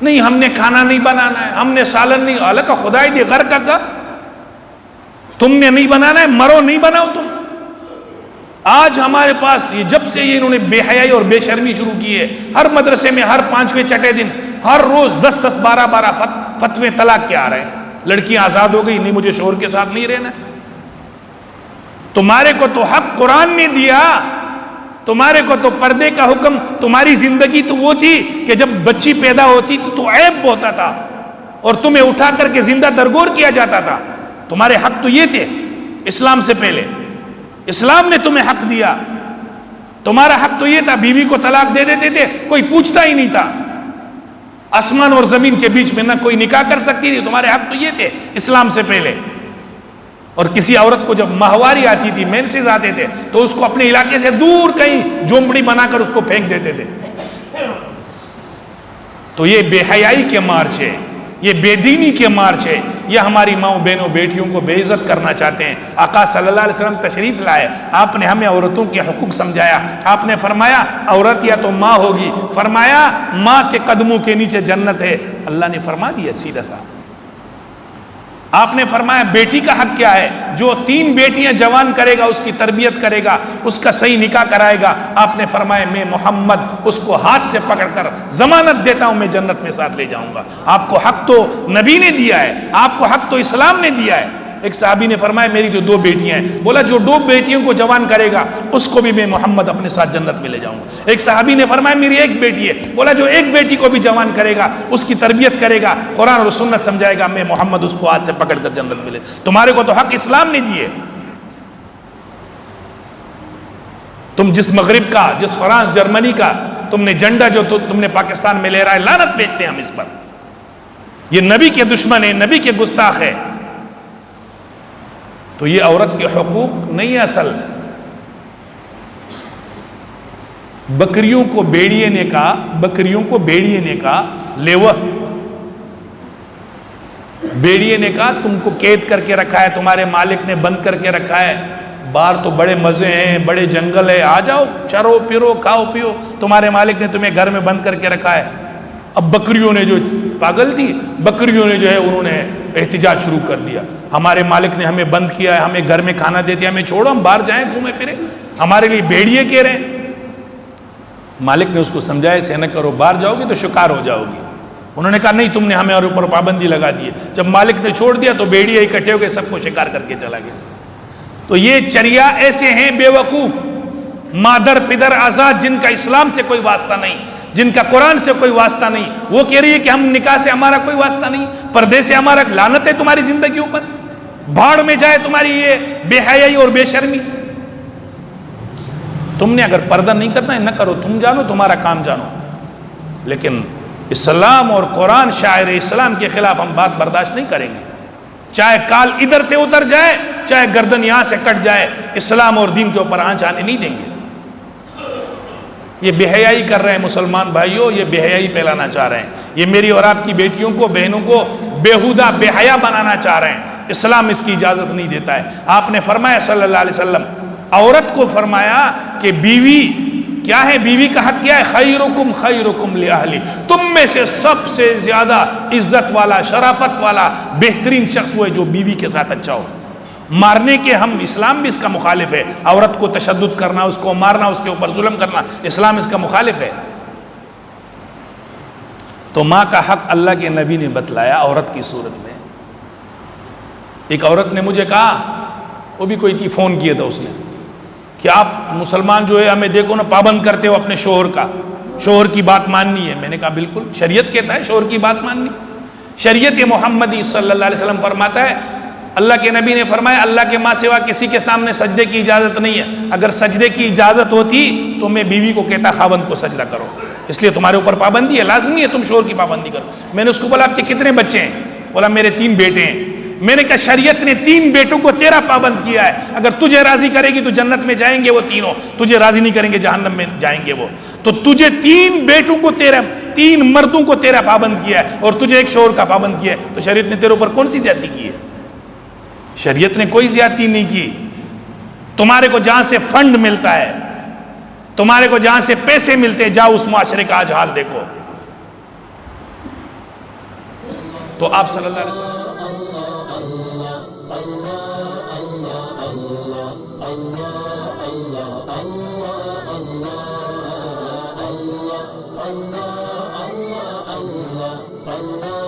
نہیں ہم نے کھانا نہیں بنانا ہے، ہم نے سالن نہیں، اللہ کا خدا دی غر کا تم نے نہیں بنانا ہے، مرو نہیں بناؤ تم. آج ہمارے پاس یہ جب سے یہ انہوں نے بے حیائی اور بے شرمی شروع کی ہے، ہر مدرسے میں ہر 5ویں چھٹے دن ہر روز 10 12 فتوے طلاق کے آ رہے ہیں. لڑکیاں آزاد ہو گئی، نہیں مجھے شوہر کے ساتھ نہیں رہنا. تمہارے کو تو حق قرآن نے دیا، تمہارے کو تو پردے کا حکم. تمہاری زندگی تو وہ تھی کہ جب بچی پیدا ہوتی تو عیب ہوتا تھا اور تمہیں اٹھا کر کے زندہ درگور کیا جاتا تھا. تمہارے حق تو یہ تھے اسلام سے پہلے. اسلام نے تمہیں حق دیا. تمہارا حق تو یہ تھا، بیوی کو طلاق دے دیتے تھے، کوئی پوچھتا ہی نہیں تھا. آسمان اور زمین کے بیچ میں نہ کوئی نکاح کر سکتی تھی. تمہارے حق تو یہ تھے اسلام سے پہلے. اور کسی عورت کو جب ماہواری آتی تھی، مینسز آتے تھے، تو اس کو اپنے علاقے سے دور کہیں جھونپڑی بنا کر اس کو پھینک دیتے تھے. تو یہ بے حیائی کے مارچ ہے، یہ بے دینی کے مارچ ہے. یہ ہماری ماؤں بہنوں بیٹیوں کو بے عزت کرنا چاہتے ہیں. آقا صلی اللہ علیہ وسلم تشریف لائے، آپ نے ہمیں عورتوں کے حقوق سمجھایا. آپ نے فرمایا عورت یا تو ماں ہوگی، فرمایا ماں کے قدموں کے نیچے جنت ہے. اللہ نے فرما دیا سیدھا سا. آپ نے فرمایا بیٹی کا حق کیا ہے؟ جو 3 بیٹیاں جوان کرے گا، اس کی تربیت کرے گا، اس کا صحیح نکاح کرائے گا. آپ نے فرمایا میں محمد اس کو ہاتھ سے پکڑ کر ضمانت دیتا ہوں، میں جنت میں ساتھ لے جاؤں گا. آپ کو حق تو نبی نے دیا ہے، آپ کو حق تو اسلام نے دیا ہے. ایک صحابی نے فرمایا میری جو 2 بیٹیاں ہیں، بولا جو 2 بیٹیوں کو جوان کرے گا اس کو بھی میں محمد اپنے ساتھ جنت میں لے جاؤں گا. ایک صحابی نے فرمایا میری 1 بیٹی ہے، بولا جو 1 بیٹی کو بھی جوان کرے گا، اس کی تربیت کرے گا، قرآن اور سنت سمجھائے گا، میں محمد اس کو ہاتھ سے پکڑ کر جنت میں لے. تمہارے کو تو حق اسلام نے دیے. تم جس مغرب کا، جس فرانس جرمنی کا تم نے جھنڈا جو تم نے پاکستان میں لے رہا ہے، لعنت بیچتے ہیں ہم اس پر. یہ نبی کے دشمن ہے، نبی کے گستاخ ہے. تو یہ عورت کے حقوق نہیں ہے. اصل بکریوں کو بیڑیے نے کہا، بکریوں کو بیڑیے نے کہا لیوہ، بیڑیے نے کہا تم کو قید کر کے رکھا ہے، تمہارے مالک نے بند کر کے رکھا ہے، باہر تو بڑے مزے ہیں، بڑے جنگل ہے، آ جاؤ چرو پھرو کھاؤ پیو، تمہارے مالک نے تمہیں گھر میں بند کر کے رکھا ہے. اب بکریوں نے جو پاگل تھی، بکریوں نے جو ہے انہوں نے احتجاج شروع کر دیا. ہمارے مالک نے ہمیں بند کیا ہے، ہمیں گھر میں کھانا دیتے، ہمیں چھوڑو، ہم باہر جائیں گھومے پھرے، ہمارے لیے بھیڑیے کہہ رہے ہیں. مالک نے اس کو سمجھایا ایسے نہ کرو، باہر جاؤ گی تو شکار ہو جاؤ گی. انہوں نے کہا نہیں تم نے ہمیں اوپر پابندی لگا دی ہے. جب مالک نے چھوڑ دیا تو بھیڑیے اکٹھے ہو گئے، سب کو شکار کر کے چلا گیا. تو یہ چریا ایسے ہیں بے وقوف، مادر پدر آزاد، جن کا اسلام سے کوئی واسطہ نہیں، جن کا قرآن سے کوئی واسطہ نہیں. وہ کہہ رہی ہے کہ ہم نکاح سے ہمارا کوئی واسطہ نہیں، پردے سے ہمارا، لعنت ہے تمہاری زندگی اوپر، بھاڑ میں جائے تمہاری یہ بے حیائی اور بے شرمی. تم نے اگر پردہ نہیں کرنا ہے نہ کرو، تم جانو، تمہارا کام جانو. لیکن اسلام اور قرآن شاعر اسلام کے خلاف ہم بات برداشت نہیں کریں گے. چاہے کال ادھر سے اتر جائے، چاہے گردن یہاں سے کٹ جائے، اسلام اور دین کے اوپر آنچ آنے نہیں دیں گے. یہ بے حیائی کر رہے ہیں مسلمان بھائیوں، یہ بے حیائی پھیلانا چاہ رہے ہیں. یہ میری اور آپ کی بیٹیوں کو، بہنوں کو بےہودہ بے حیا بنانا چاہ رہے ہیں. اسلام اس کی اجازت نہیں دیتا ہے. آپ نے فرمایا صلی اللہ علیہ وسلم، عورت کو فرمایا کہ بیوی کیا ہے، بیوی کا حق کیا ہے؟ خیرکم خیرکم لأہلی، تم میں سے سب سے زیادہ عزت والا، شرافت والا، بہترین شخص وہ ہے جو بیوی کے ساتھ اچھا ہو. مارنے کے ہم، اسلام بھی اس کا مخالف ہے. عورت کو تشدد کرنا، اس کو مارنا، اس کے اوپر ظلم کرنا، اسلام اس کا مخالف ہے. تو ماں کا حق اللہ کے نبی نے بتلایا عورت کی صورت میں. ایک عورت نے مجھے کہا، وہ بھی کوئی تھی، فون کیا تھا اس نے، کہ آپ مسلمان جو ہے ہمیں دیکھو نا پابند کرتے ہو اپنے شوہر کا، شوہر کی بات ماننی ہے. میں نے کہا بالکل، شریعت کہتا ہے شوہر کی بات ماننی. شریعت محمدی صلی اللہ علیہ وسلم فرماتا ہے، اللہ کے نبی نے فرمایا اللہ کے ماں سوا کسی کے سامنے سجدے کی اجازت نہیں ہے. اگر سجدے کی اجازت ہوتی تو میں بیوی کو کہتا خاوند کو سجدہ کرو، اس لیے تمہارے اوپر پابندی ہے، لازمی ہے تم شوہر کی پابندی کرو. میں نے اس کو بولا آپ کے کتنے بچے ہیں؟ بولا میرے 3 بیٹے ہیں. میں نے کہا شریعت نے 3 بیٹوں کو تیرا پابند کیا ہے، اگر تجھے راضی کرے گی تو جنت میں جائیں گے وہ تینوں، تجھے راضی نہیں کریں گے جہنم میں جائیں گے وہ. تو تجھے 3 بیٹوں کو 3 مردوں کو تیرا پابند کیا ہے اور تجھے ایک شوہر کا پابند کیا ہے، تو شریعت نے تیرے اوپر کون سی زیادتی کی ہے؟ شریعت نے کوئی زیادتی نہیں کی. تمہارے کو جہاں سے فنڈ ملتا ہے، تمہارے کو جہاں سے پیسے ملتے ہیں، جاؤ اس معاشرے کا آج حال دیکھو. تو آپ صلی اللہ علیہ وسلم اللہ